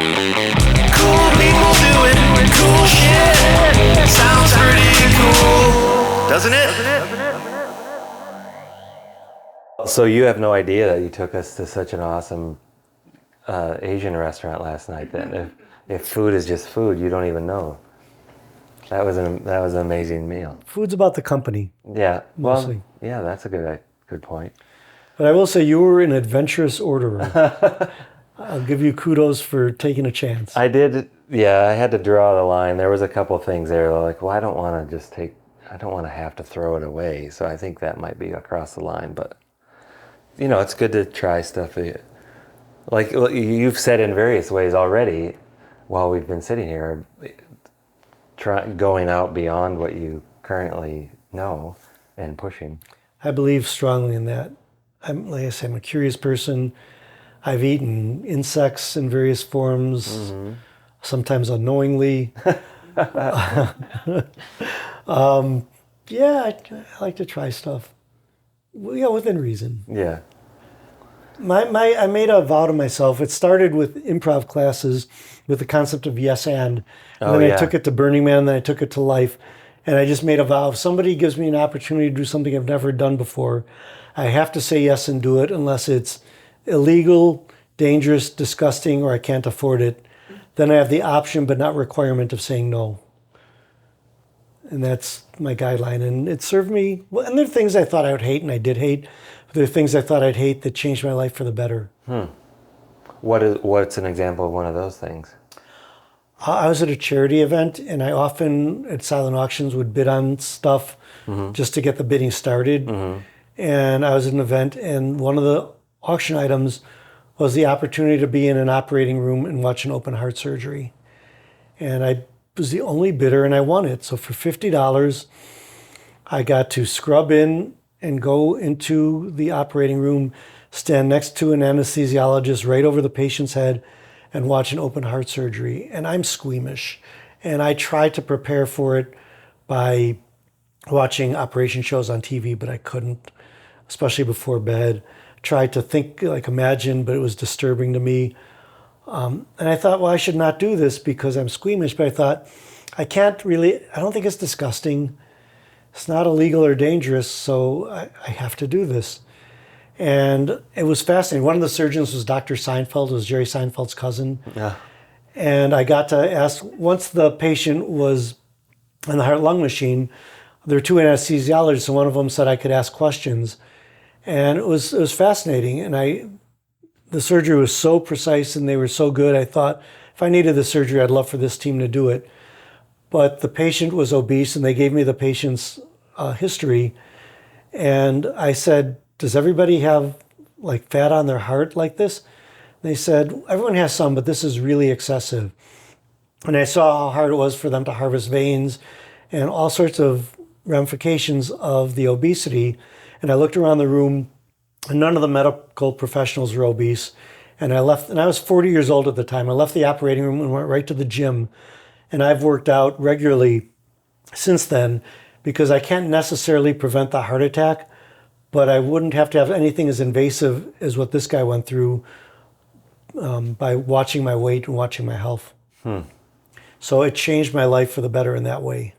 Cool people doing cool shit. Sounds pretty cool, doesn't it? So you have no idea that you took us to such an awesome Asian restaurant last night. Then, if food is just food, you don't even know. That was an amazing meal. Food's about the company. Yeah, Mostly. well, yeah, that's a good point. But I will say you were an adventurous orderer. I'll give you kudos for taking a chance. I did. Yeah, I had to draw the line. There was a couple of things there like, well, I don't want to have to throw it away. So I think that might be across the line. But it's good to try stuff. Like you've said in various ways already, while we've been sitting here, going out beyond what you currently know and pushing. I believe strongly in that. Like I said, I'm a curious person. I've eaten insects in various forms, sometimes unknowingly. Yeah, I like to try stuff. Yeah, within reason. Yeah. I made a vow to myself. It started with improv classes with the concept of yes and then I took it to Burning Man, and then I took it to life. And I just made a vow. If somebody gives me an opportunity to do something I've never done before, I have to say yes and do it unless it's illegal, dangerous, disgusting, or I can't afford it. Then I have the option but not requirement of saying no. And that's my guideline. And it served me. Well, and there are things I thought I would hate, and I did hate. But there are things I thought I'd hate that changed my life for the better. What's an example of one of those things? I was at a charity event, and I often, at silent auctions, would bid on stuff just to get the bidding started. And I was at an event, and one of the auction items was the opportunity to be in an operating room and watch an open heart surgery. And I was the only bidder, and I won it. So for $50, I got to scrub in and go into the operating room, stand next to an anesthesiologist right over the patient's head, and watch an open heart surgery. And I'm squeamish. And I tried to prepare for it by watching operation shows on TV, but I couldn't, especially before bed. Tried to think, imagine, but it was disturbing to me. And I thought, well, I should not do this because I'm squeamish. But I thought, I don't think it's disgusting. It's not illegal or dangerous, so I have to do this. And it was fascinating. One of the surgeons was Dr. Seinfeld, was Jerry Seinfeld's cousin. Yeah. And I got to ask, once the patient was on the heart-lung machine, there were two anesthesiologists, and one of them said I could ask questions. And it was fascinating. And the surgery was so precise and they were so good, I thought, if I needed the surgery, I'd love for this team to do it. But the patient was obese, and they gave me the patient's history. And I said, does everybody have fat on their heart like this? They said, everyone has some, but this is really excessive. And I saw how hard it was for them to harvest veins and all sorts of ramifications of the obesity. And I looked around the room, and none of the medical professionals were obese. And I left, and I was 40 years old at the time. I left the operating room and went right to the gym. And I've worked out regularly since then because I can't necessarily prevent the heart attack, but I wouldn't have to have anything as invasive as what this guy went through by watching my weight and watching my health. So it changed my life for the better in that way.